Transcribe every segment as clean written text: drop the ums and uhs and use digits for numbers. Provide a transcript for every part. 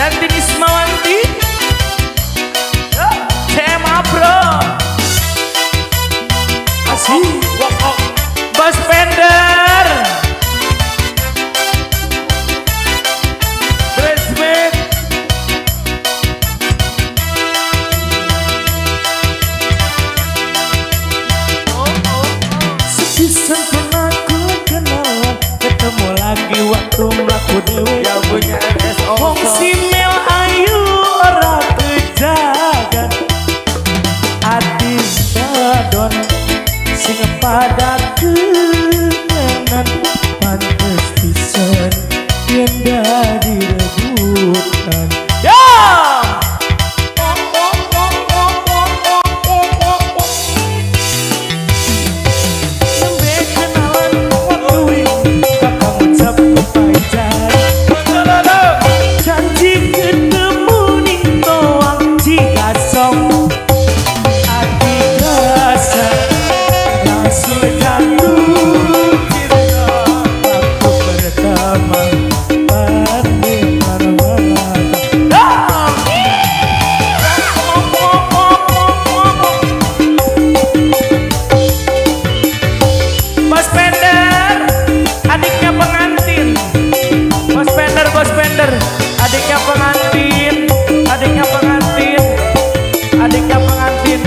Dantin Ismawanti, CMA Bro, asih, Bos Pender, Bridesmaid, season pernah ku kenal, ketemu lagi waktu melaku dewe. Yang punya MSO Wong simel ayu ora kejagan, adis badon sing pada kenangan, pantes pisan yen dadi rebutan. Ya sampai kenalan waktu kakak ucap kepajar, janji ketemu ning toang Cigasong, ati rasa langsung jatuh cinta waktu pertama pandai marwata. Bos Pender, adiknya pengantin. Bos Pender, adiknya pengantin, adiknya pengantin, adiknya pengantin.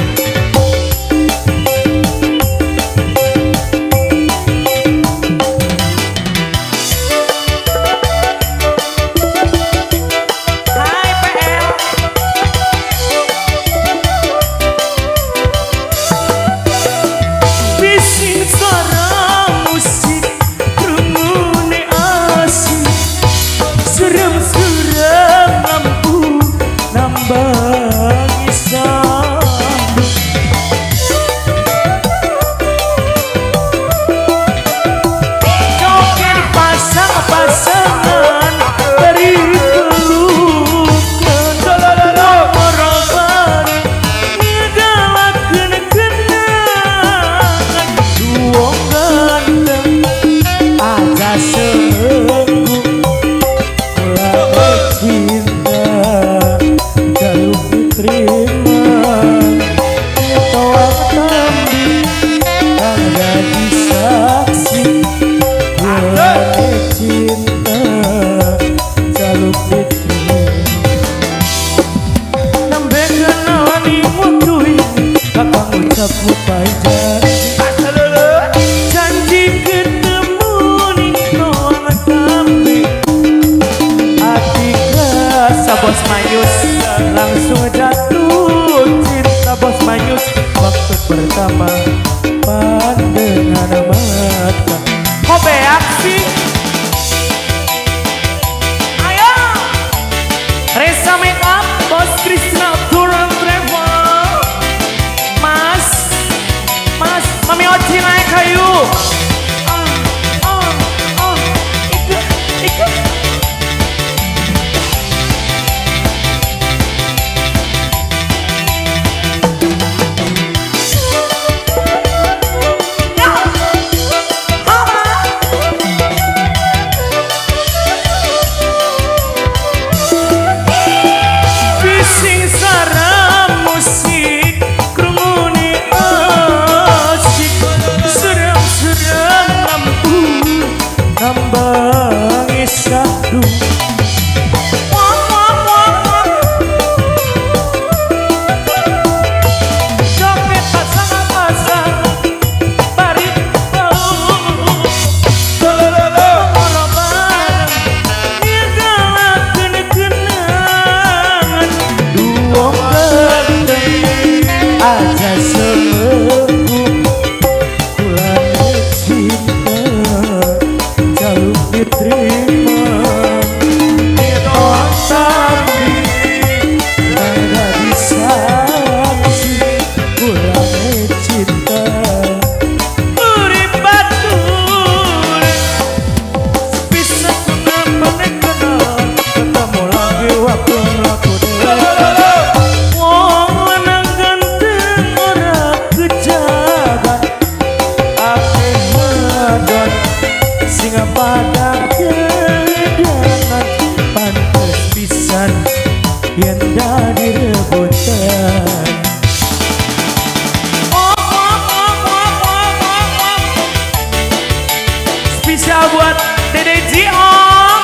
spesial buat Dede Jiong,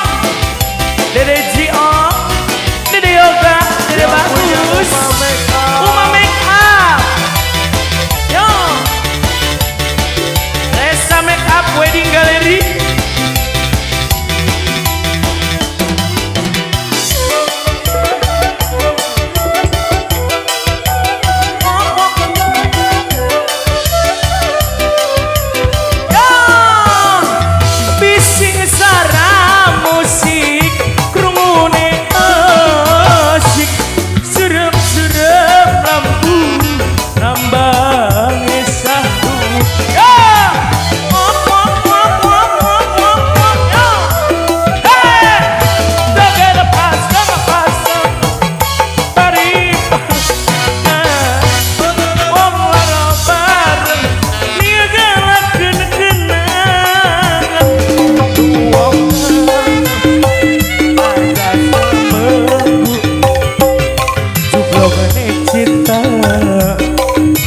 Dede Jiong, Dede Yoga, Dede Bagus, Uma Make Up, yo, Resa Make Up Wedding Gallery.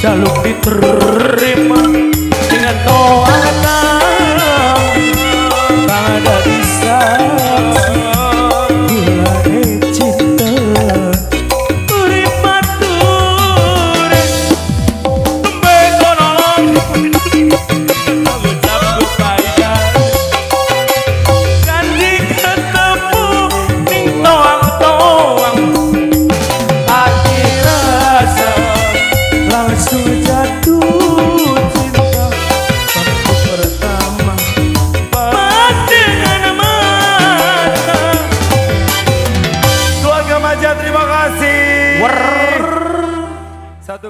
Jaluk diterima dengan doa kang ada bisa gulane cinta urip matur tembe konolong ngucap goodbye ganti ketemu ning toang-toang hati rasa langsung jatuh cinta waktu pertama pandangan mata. Keluarga Maja terima kasih. Satu